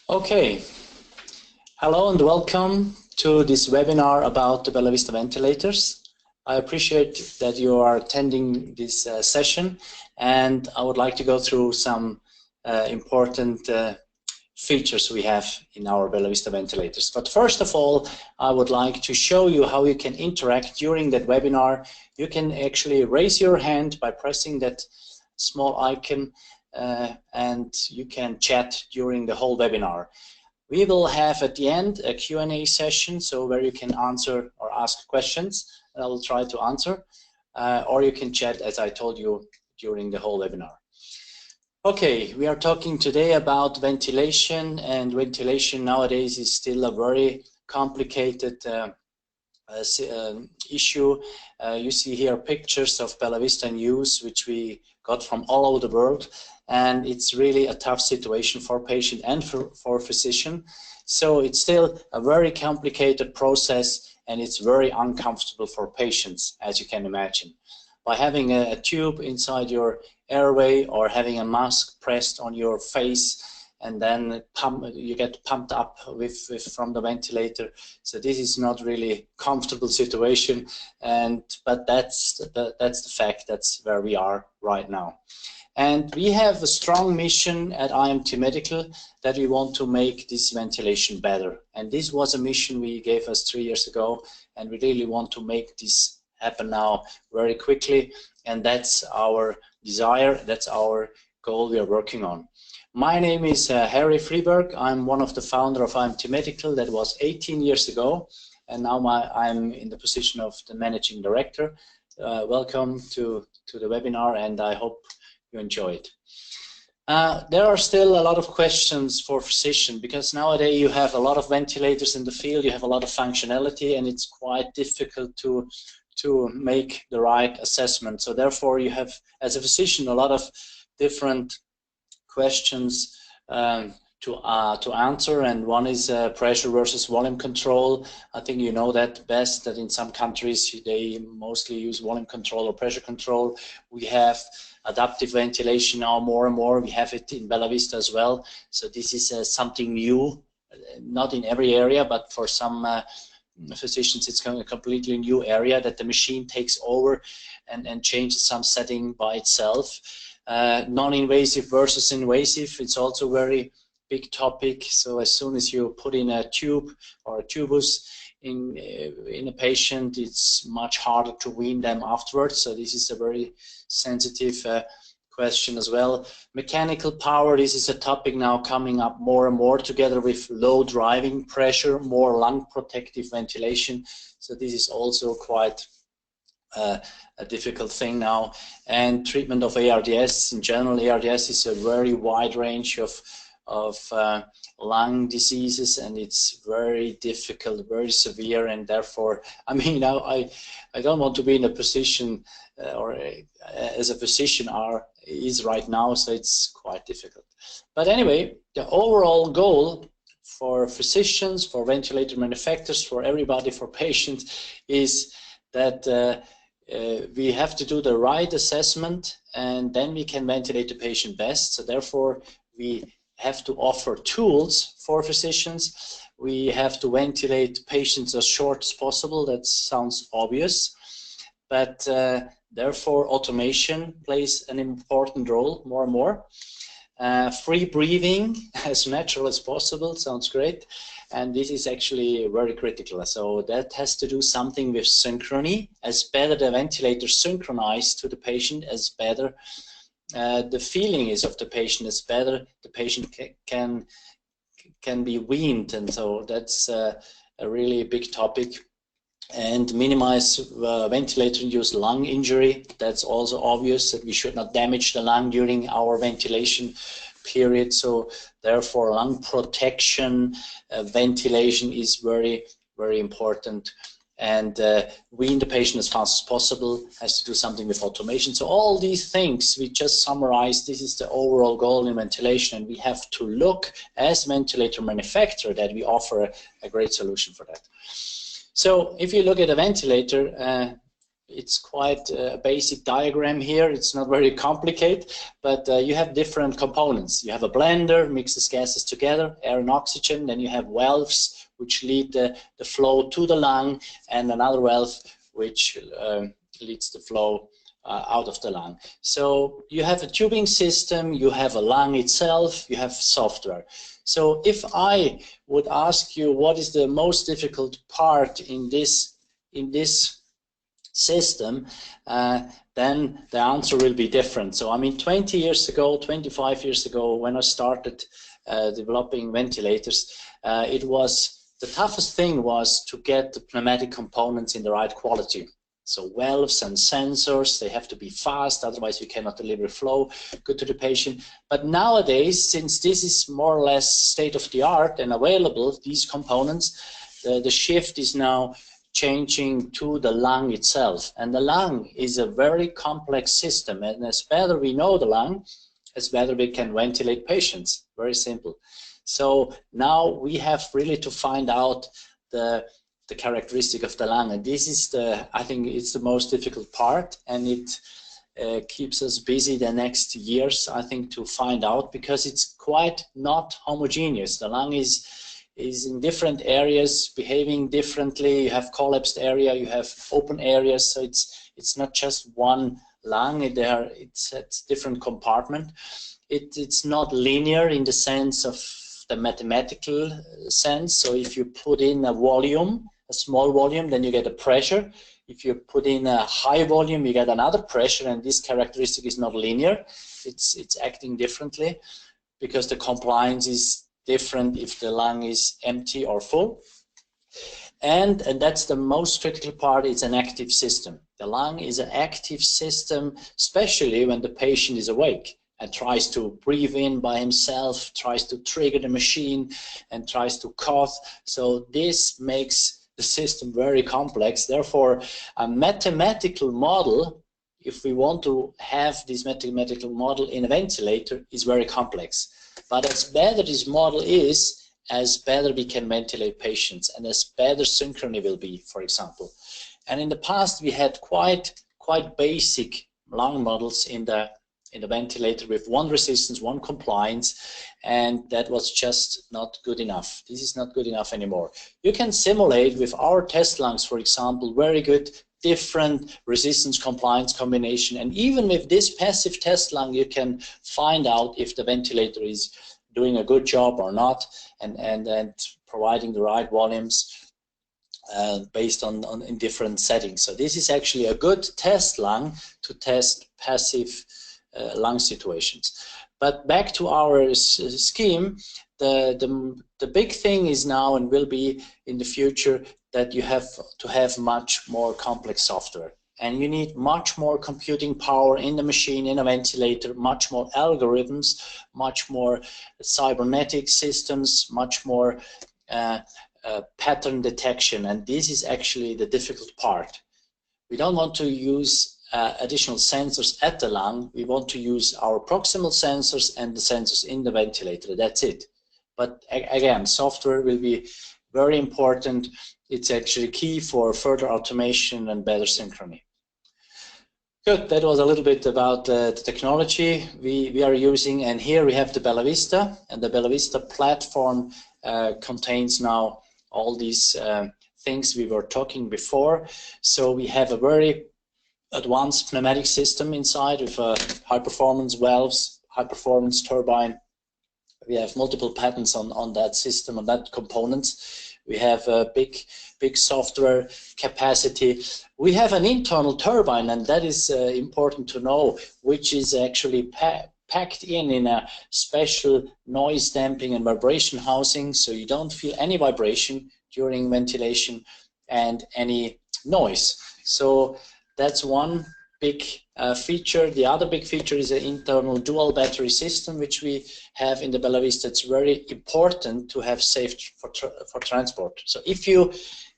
Okay, hello and welcome to this webinar about the Bellavista ventilators. I appreciate that you are attending this session, and I would like to go through some important features we have in our Bellavista ventilators. But first of all, I would like to show you how you can interact during that webinar. You can actually raise your hand by pressing that small icon and you can chat during the whole webinar. We will have at the end a Q&A session, so where you can answer or ask questions, and I will try to answer, or you can chat as I told you during the whole webinar. Okay, we are talking today about ventilation, and ventilation nowadays is still a very complicated issue. You see here pictures of Bellavista in use, which we got from all over the world, and it's really a tough situation for patient and for physician. So it's still a very complicated process, and it's very uncomfortable for patients, as you can imagine. By having a tube inside your airway or having a mask pressed on your face, and then you get pumped up from the ventilator. So this is not really comfortable situation, but that's the fact. That's where we are right now. And we have a strong mission at IMT Medical that we want to make this ventilation better. And this was a mission we gave us 3 years ago, and we really want to make this happen now very quickly. And that's our desire, that's our goal we are working on. My name is Harry Freeberg. I'm one of the founder of IMT Medical. That was 18 years ago, and now I'm in the position of the managing director. Welcome to the webinar, and I hope you enjoy it. There are still a lot of questions for physicians, because nowadays you have a lot of ventilators in the field, you have a lot of functionality, and it's quite difficult to make the right assessment. So therefore you have, as a physician, a lot of different questions to answer, and one is pressure versus volume control. I think you know that best, that in some countries they mostly use volume control or pressure control. We have adaptive ventilation now more and more. We have it in Bellavista as well. So this is something new, not in every area, but for some physicians it's a completely new area, that the machine takes over and changes some setting by itself. Non-invasive versus invasive, it's also a very big topic. So as soon as you put in a tube or a tubus in a patient, it's much harder to wean them afterwards. So this is a very sensitive question as well. Mechanical power, this is a topic now coming up more and more, together with low driving pressure, more lung protective ventilation. So this is also quite a difficult thing now. And treatment of ARDS in general. ARDS is a very wide range of lung diseases, and it's very difficult, very severe, and therefore, I mean, now I don't want to be in a position or as a physician is right now, so it's quite difficult. But anyway, the overall goal for physicians, for ventilator manufacturers, for everybody, for patients, is that we have to do the right assessment, and then we can ventilate the patient best. So therefore, we have to offer tools for physicians. We have to ventilate patients as short as possible. That sounds obvious, but therefore automation plays an important role more and more. Free breathing, as natural as possible, sounds great. And this is actually very critical. So that has to do something with synchrony. As better the ventilator synchronized to the patient, as better the feeling is of the patient, as better the patient can be weaned. And so that's a really big topic. And minimize ventilator-induced lung injury. That's also obvious, that we should not damage the lung during our ventilation period. So therefore, lung protection, ventilation is very, very important. And wean the patient as fast as possible, has to do something with automation. So all these things we just summarized, this is the overall goal in ventilation, and we have to look as ventilator manufacturer that we offer a great solution for that. So if you look at a ventilator, it's quite a basic diagram here. It's not very complicated, but you have different components. You have a blender, mixes gases together, air and oxygen. Then you have valves which lead the flow to the lung, and another valve which leads the flow out of the lung. So you have a tubing system, you have a lung itself, you have software. So if I would ask you what is the most difficult part in this system, then the answer will be different. So I mean, 20 years ago, 25 years ago, when I started developing ventilators, the toughest thing was to get the pneumatic components in the right quality. So valves and sensors, they have to be fast, otherwise you cannot deliver flow good to the patient. But nowadays, since this is more or less state-of-the-art and available, these components, the shift is now changing to the lung itself. And the lung is a very complex system, and as better we know the lung, as better we can ventilate patients. Very simple. So now we have really to find out the characteristic of the lung, and this is I think it's the most difficult part, and it keeps us busy the next years, I think, to find out, because it's quite not homogeneous. The lung is in different areas behaving differently. You have collapsed area, you have open areas, so it's not just one lung. It's different compartment. It's not linear in the sense of the mathematical sense. So if you put in a volume, a small volume, then you get a pressure. If you put in a high volume, you get another pressure, and this characteristic is not linear. It's acting differently because the compliance is different if the lung is empty or full. And that's the most critical part. It's an active system. The lung is an active system, especially when the patient is awake and tries to breathe in by himself, tries to trigger the machine, and tries to cough. So this makes the system very complex. Therefore, a mathematical model, if we want to have this mathematical model in a ventilator, is very complex. But as better this model is, as better we can ventilate patients, and as better synchrony will be, for example. And in the past, we had quite basic lung models in the ventilator with one resistance, one compliance, and that was just not good enough. This is not good enough anymore. You can simulate with our test lungs, for example, very good different resistance compliance combination, and even with this passive test lung you can find out if the ventilator is doing a good job or not, and providing the right volumes based on in different settings. So this is actually a good test lung to test passive lung situations. But back to our scheme, the big thing is now and will be in the future that you have to have much more complex software, and you need much more computing power in the machine, in a ventilator, much more algorithms, much more cybernetic systems, much more pattern detection, and this is actually the difficult part. We don't want to use additional sensors at the lung. We want to use our proximal sensors and the sensors in the ventilator. That's it. But again, software will be very important. It's actually key for further automation and better synchrony. Good, that was a little bit about the technology we are using, and here we have the Bellavista, and the Bellavista platform contains now all these things we were talking before. So we have a very advanced pneumatic system inside with high-performance valves, high-performance turbine. We have multiple patents on that system, on that components. We have a big software capacity. We have an internal turbine, and that is important to know, which is actually packed in a special noise damping and vibration housing, so you don't feel any vibration during ventilation and any noise. So that's one big feature. The other big feature is an internal dual battery system, which we have in the Bellavista. It's very important to have safe for transport. So if you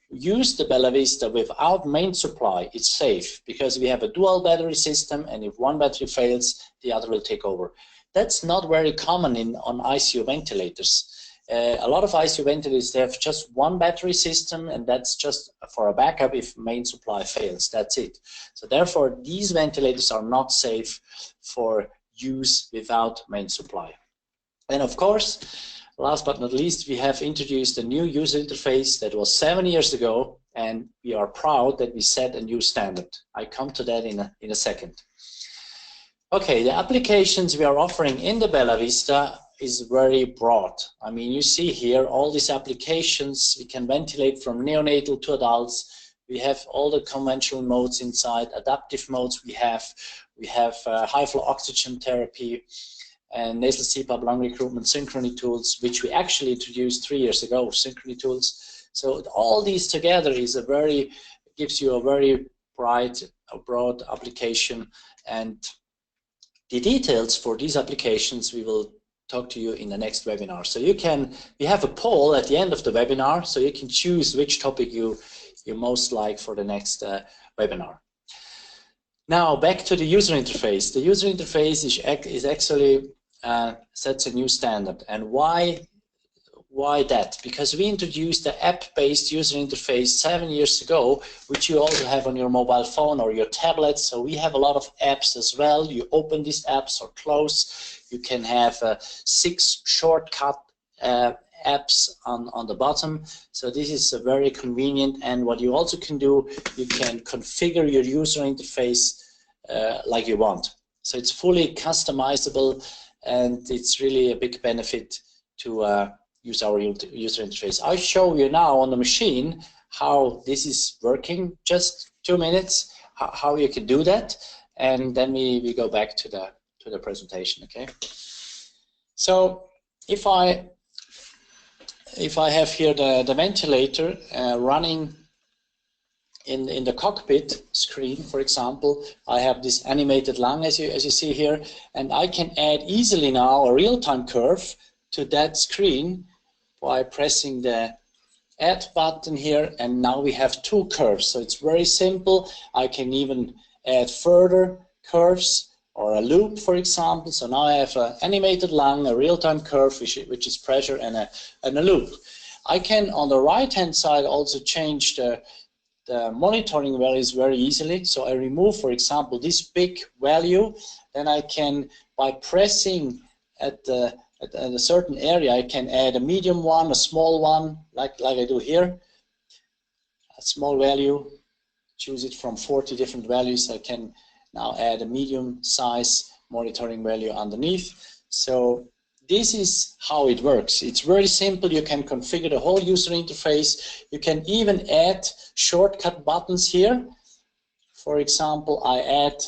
use the Bellavista without main supply, it's safe because we have a dual battery system, and if one battery fails, the other will take over. That's not very common on ICU ventilators. A lot of ICU ventilators, they have just one battery system, and that's just for a backup if main supply fails. That's it. So therefore, these ventilators are not safe for use without main supply. And of course, last but not least, we have introduced a new user interface that was 7 years ago, and we are proud that we set a new standard. I come to that in a second. Okay, the applications we are offering in the Bellavista is very broad. I mean, you see here all these applications. We can ventilate from neonatal to adults. We have all the conventional modes inside, adaptive modes we have high flow oxygen therapy, and nasal CPAP, lung recruitment, synchrony tools, which we actually introduced 3 years ago, synchrony tools. So all these together is gives you a very broad application, and the details for these applications we will talk to you in the next webinar. So we have a poll at the end of the webinar, so you can choose which topic you most like for the next webinar. Now back to the user interface. The user interface is actually sets a new standard. And why that? Because we introduced the app-based user interface 7 years ago, which you also have on your mobile phone or your tablet. So we have a lot of apps as well. You open these apps or close. You can have 6 shortcut apps on the bottom. So this is very convenient. And what you also can do, you can configure your user interface like you want. So it's fully customizable, and it's really a big benefit to use our user interface. I'll show you now on the machine how this is working. Just 2 minutes, how you can do that, and then we go back to the presentation. Okay. So if I have here the ventilator running in the cockpit screen, for example, I have this animated lung as you see here, and I can add easily now a real-time curve to that screen by pressing the add button here, and now we have 2 curves. So it's very simple. I can even add further curves or a loop, for example. So now I have an animated lung, a real-time curve, which is pressure, and a loop. I can, on the right-hand side, also change the monitoring values very easily. So I remove, for example, this big value. Then I can, by pressing at a certain area, I can add a medium one, a small one, like I do here. A small value, choose it from 40 different values. I can now add a medium size monitoring value underneath. So this is how it works. It's very simple. You can configure the whole user interface. You can even add shortcut buttons here. For example, I add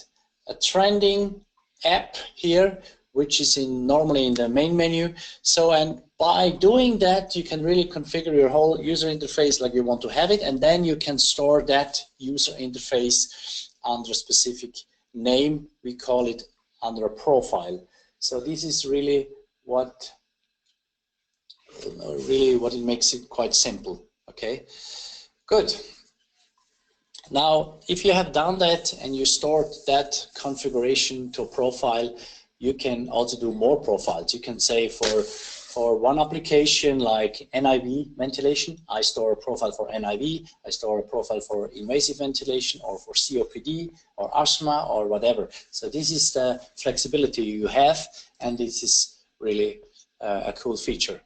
a trending app here, which is normally in the main menu. So, and by doing that, you can really configure your whole user interface like you want to have it, and then you can store that user interface under a specific name. We call it under a profile. So this is really what it makes it quite simple. Okay, good. Now, if you have done that and you stored that configuration to a profile, you can also do more profiles. You can say for one application like NIV ventilation, I store a profile for NIV, I store a profile for invasive ventilation, or for COPD or asthma or whatever. So this is the flexibility you have, and this is really a cool feature.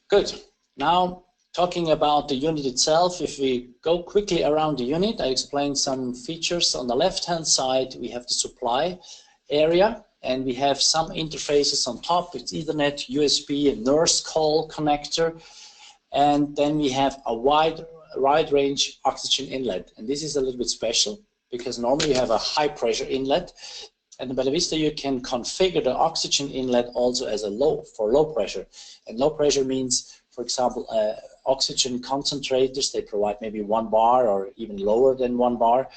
Good. Now, talking about the unit itself, if we go quickly around the unit, I explained some features. On the left-hand side, we have the supply area, and we have some interfaces on top. It's Ethernet, USB, a nurse call connector, and then we have a wide range oxygen inlet. And this is a little bit special because normally you have a high pressure inlet. And in Bellavista, you can configure the oxygen inlet also as for low pressure. And low pressure means, for example, oxygen concentrators. They provide maybe 1 bar or even lower than 1 bar,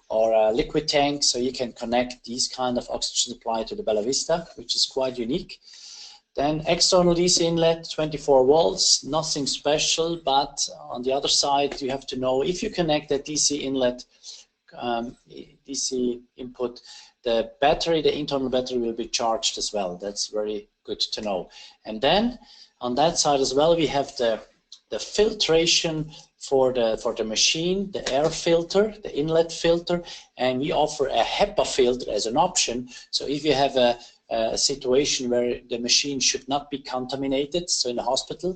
or a liquid tank. So you can connect these kind of oxygen supply to the Bellavista, which is quite unique. Then external DC inlet, 24 volts, nothing special. But on the other side, you have to know if you connect that DC inlet, DC input, the battery, the internal battery will be charged as well. That's very good to know. And then on that side as well, we have the filtration for the machine, the air filter, the inlet filter, and we offer a HEPA filter as an option. So if you have a situation where the machine should not be contaminated, so in a hospital,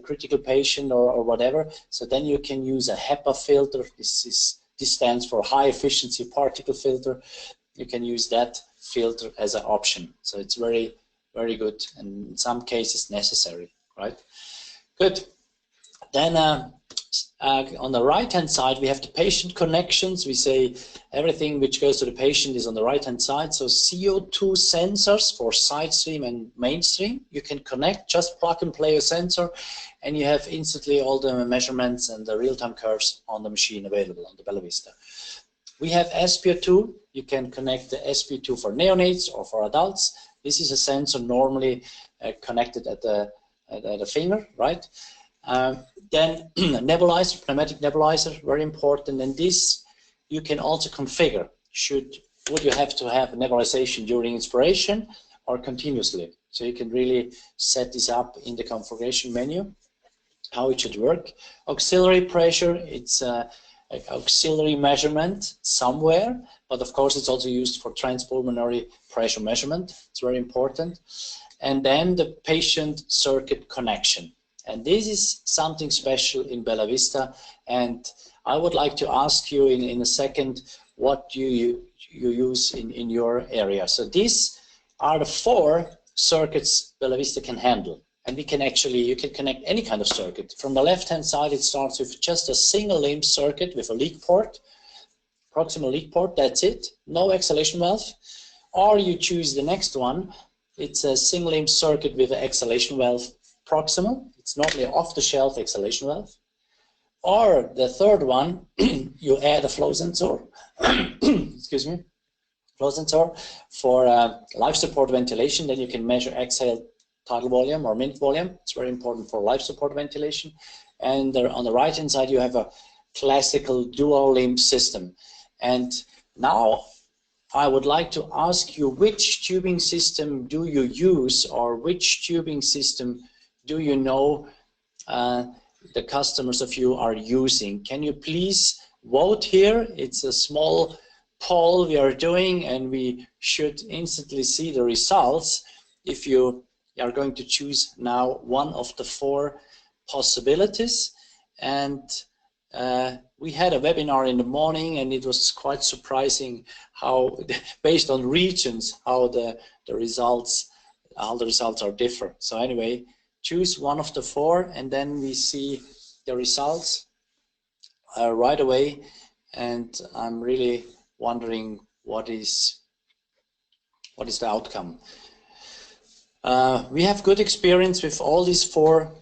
critical patient or whatever, so then you can use a HEPA filter. This stands for high efficiency particle filter. You can use that filter as an option. So it's very, very good, and in some cases necessary, right? Good. Then on the right-hand side, we have the patient connections. We say everything which goes to the patient is on the right-hand side. So CO2 sensors for side stream and mainstream. You can connect, just plug and play a sensor, and you have instantly all the measurements and the real-time curves on the machine available on the Bellavista. We have SpO2. You can connect the SpO2 for neonates or for adults. This is a sensor normally connected at the finger, right? Then nebulizer, pneumatic nebulizer, very important. And this you can also configure. Would you have to have nebulization during inspiration or continuously? So you can really set this up in the configuration menu, how it should work. Auxiliary pressure, it's an auxiliary measurement somewhere, but of course it's also used for transpulmonary pressure measurement. It's very important. And then the patient circuit connection. And this is something special in Bellavista, and I would like to ask you in a second what you use in your area. So these are the 4 circuits Bellavista can handle, and you can connect any kind of circuit. From the left-hand side, it starts with just a single limb circuit with a leak port, proximal leak port, that's it, no exhalation valve. Or you choose the next one, it's a single limb circuit with an exhalation valve proximal. It's normally off-the-shelf exhalation valve. Or the third one, you add a flow sensor, excuse me, flow sensor for life support ventilation. Then you can measure exhale tidal volume or minute volume. It's very important for life support ventilation. And on the right-hand side, you have a classical dual limb system. And now I would like to ask you, which tubing system do you use, or which tubing system do you know the customers of you are using? Can you please vote here? It's a small poll we are doing, and we should instantly see the results if you are going to choose now one of the 4 possibilities. And we had a webinar in the morning, and it was quite surprising how, based on regions, how the results are different. So anyway, choose one of the 4, and then we see the results right away. And I'm really wondering what is the outcome. We have good experience with all these 4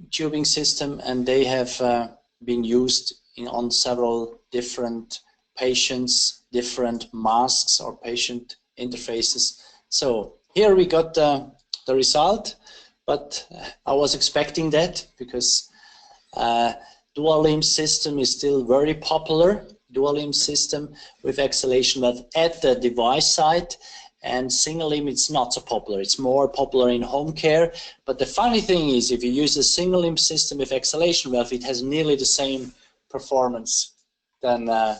tubing systems, and they have been used on several different patients, different masks or patient interfaces. So here we got the result. But I was expecting that, because dual limb system is still very popular. Dual limb system with exhalation valve at the device side, and single limb it's not so popular. It's more popular in home care. But the funny thing is, if you use a single limb system with exhalation valve, it has nearly the same performance than a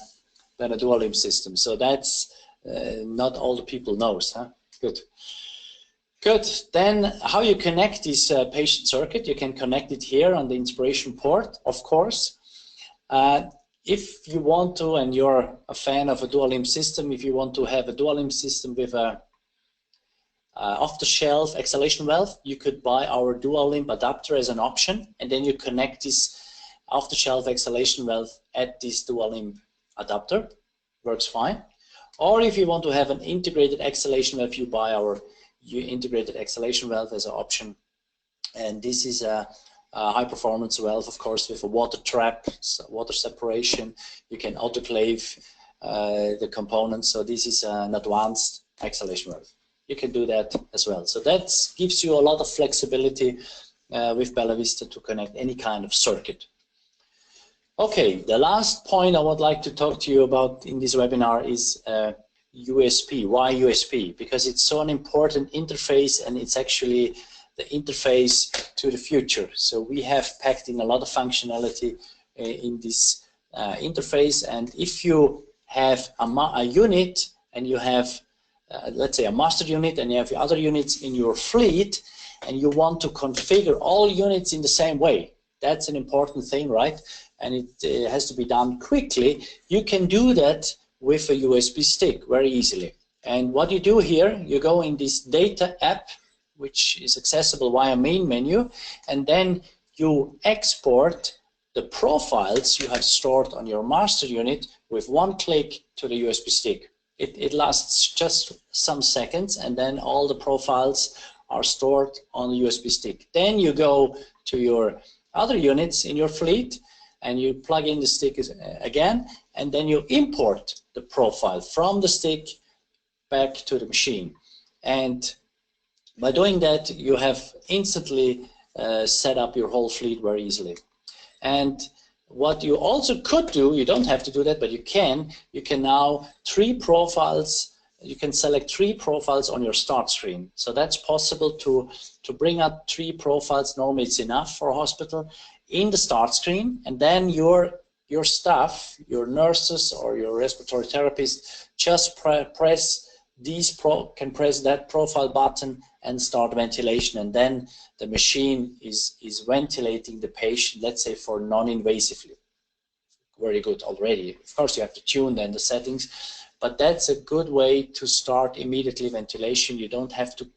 dual limb system. So that's not all the people knows, huh? Good. Good. Then how you connect this patient circuit? You can connect it here on the inspiration port, of course. If you want to, and you're a fan of a dual limb system, if you want to have a dual limb system with a off-the-shelf exhalation valve, you could buy our dual limb adapter as an option, and then you connect this off-the-shelf exhalation valve at this dual limb adapter. Works fine. Or if you want to have an integrated exhalation valve, you buy our integrated exhalation valve as an option. And this is a high performance valve, of course, with a water trap, so water separation. You can autoclave the components. So this is an advanced exhalation valve. You can do that as well. So that gives you a lot of flexibility with Bellavista to connect any kind of circuit. Okay, the last point I would like to talk to you about in this webinar is USB. Why USB? Because it's so an important interface, and it's actually the interface to the future. So we have packed in a lot of functionality in this interface, and if you have a unit and you have let's say a master unit and you have other units in your fleet and you want to configure all units in the same way, that's an important thing, right? And it has to be done quickly. You can do that with a USB stick very easily. And what you do here, you go in this data app, which is accessible via main menu, and then you export the profiles you have stored on your master unit with one click to the USB stick. It lasts just some seconds, and then all the profiles are stored on the USB stick. Then you go to your other units in your fleet and you plug in the stick again, and then you import the profile from the stick back to the machine. And by doing that, you have instantly set up your whole fleet very easily. And what you also could do, you don't have to do that, but you can now you can select 3 profiles on your start screen. So that's possible to bring up 3 profiles. Normally it's enough for a hospital in the start screen, and then your staff, your nurses or your respiratory therapist just press that profile button and start ventilation, and then the machine is ventilating the patient, let's say for non-invasively. Very good already. Of course you have to tune then the settings, but that's a good way to start immediately ventilation. You don't have to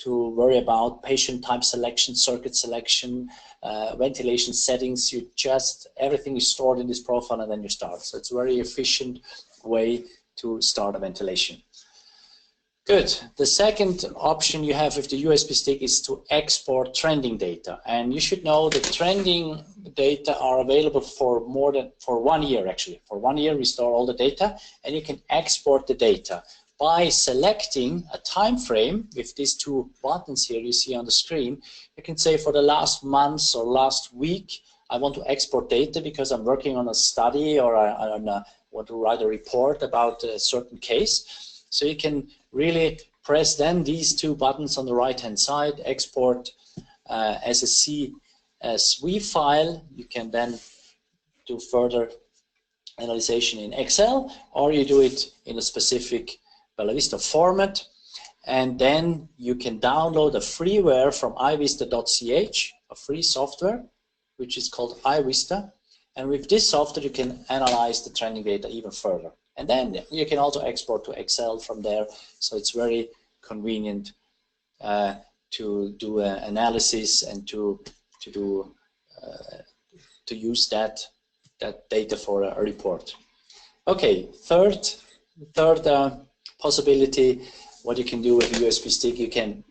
worry about patient type selection, circuit selection, ventilation settings. Everything is stored in this profile and then you start. So it's a very efficient way to start a ventilation. Good. The second option you have with the USB stick is to export trending data, and you should know that trending data are available for 1 year actually. For 1 year we store all the data, and you can export the data by selecting a time frame with these 2 buttons here you see on the screen. You can say for the last month or last week I want to export data because I'm working on a study or I want to write a report about a certain case. So you can really press then these 2 buttons on the right hand side, export as a CSV file. You can then do further analysis in Excel, or you do it in a specific Bellavista format, and then you can download a freeware from ivista.ch, a free software which is called iVista, and with this software you can analyze the trending data even further. And then you can also export to Excel from there, so it's very convenient to do analysis and to use that data for a report. Okay, third possibility, what you can do with a USB stick, you can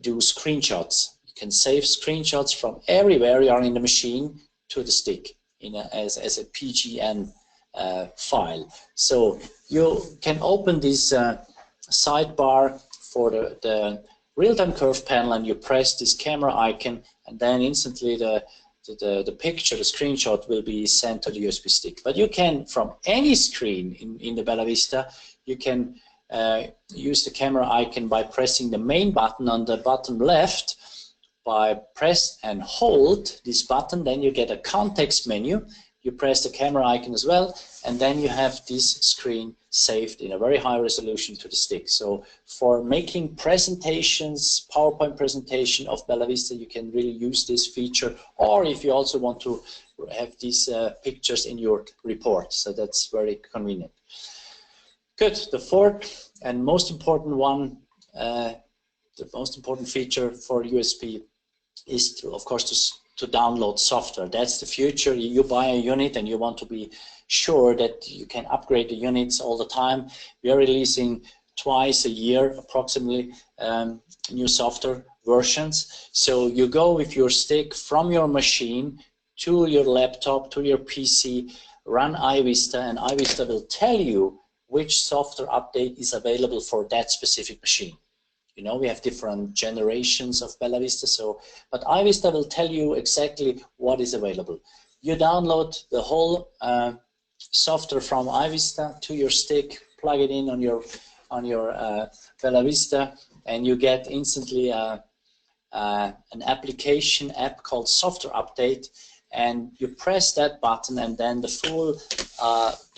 do screenshots. You can save screenshots from everywhere you are in the machine to the stick as a PGN file. So you can open this sidebar for the real-time curve panel, and you press this camera icon, and then instantly the picture, the screenshot will be sent to the USB stick. But you can, from any screen in the Bellavista, you can use the camera icon by pressing the main button on the bottom left. By press and hold this button, then you get a context menu. You press the camera icon as well, and then you have this screen saved in a very high resolution to the stick. So for making presentations, PowerPoint presentation of Bellavista, you can really use this feature, or if you also want to have these pictures in your report. So that's very convenient. Good. The fourth and most important one, the most important feature for USB is to, of course, to download software. That's the future. You buy a unit and you want to be sure that you can upgrade the units all the time. We are releasing twice a year approximately new software versions. So you go with your stick from your machine to your laptop, to your PC, run iVista, and iVista will tell you which software update is available for that specific machine. You know, we have different generations of Bellavista, but iVista will tell you exactly what is available. You download the whole software from iVista to your stick, plug it in on your Bellavista, and you get instantly an application app called Software Update, and you press that button, and then the full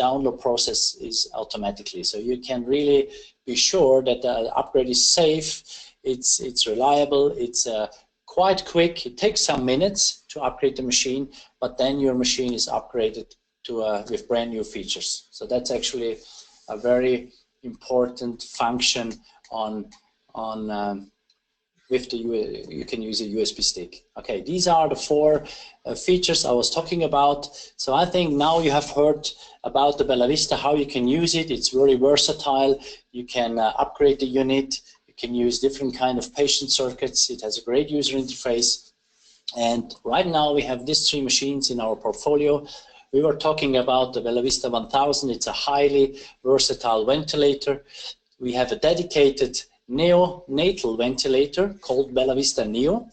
download process is automatically. So you can really be sure that the upgrade is safe, it's reliable, it's quite quick. It takes some minutes to upgrade the machine, but then your machine is upgraded to with brand new features. So that's actually a very important function on with the you can use a USB stick. Okay, these are the 4 features I was talking about. So I think now you have heard about the Bellavista, how you can use it. It's very versatile. You can upgrade the unit. You can use different kind of patient circuits. It has a great user interface. And right now we have these 3 machines in our portfolio. We were talking about the Bellavista 1000. It's a highly versatile ventilator. We have a dedicated neonatal ventilator called Bellavista Neo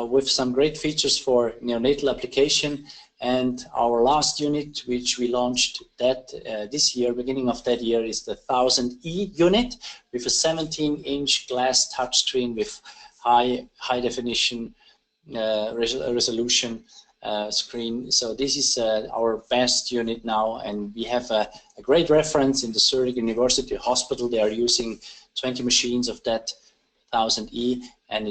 with some great features for neonatal application. And our last unit, which we launched this year, beginning of that year, is the 1000E unit with a 17-inch glass touchscreen with high definition resolution screen. So this is our best unit now, and we have a great reference in the Zurich University Hospital. They are using 20 machines of that 1000E, and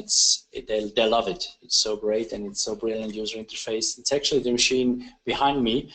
they love it. It's so great, and it's so brilliant user interface. It's actually the machine behind me.